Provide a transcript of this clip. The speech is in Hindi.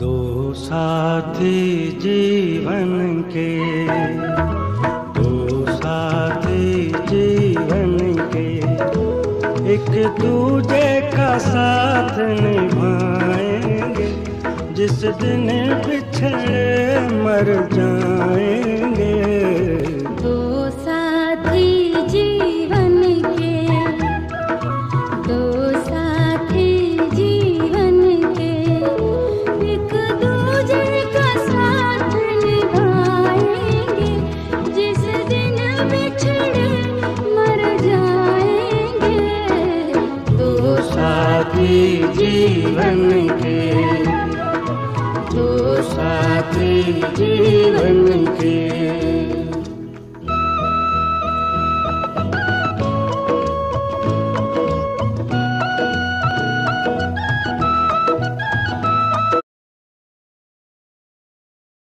दो साथी जीवन के, दो साथी जीवन के, एक दूजे का साथ निभाएंगे, जिस दिन बिछड़े मर जाएंगे। दो साथी जीवन के, दो साथी जीवन के, एक दूजे का साथ निभाएंगे, जिस दिन बिछड़े मर जाएंगे। दो साथी जीवन के, दो साथी जीवन के।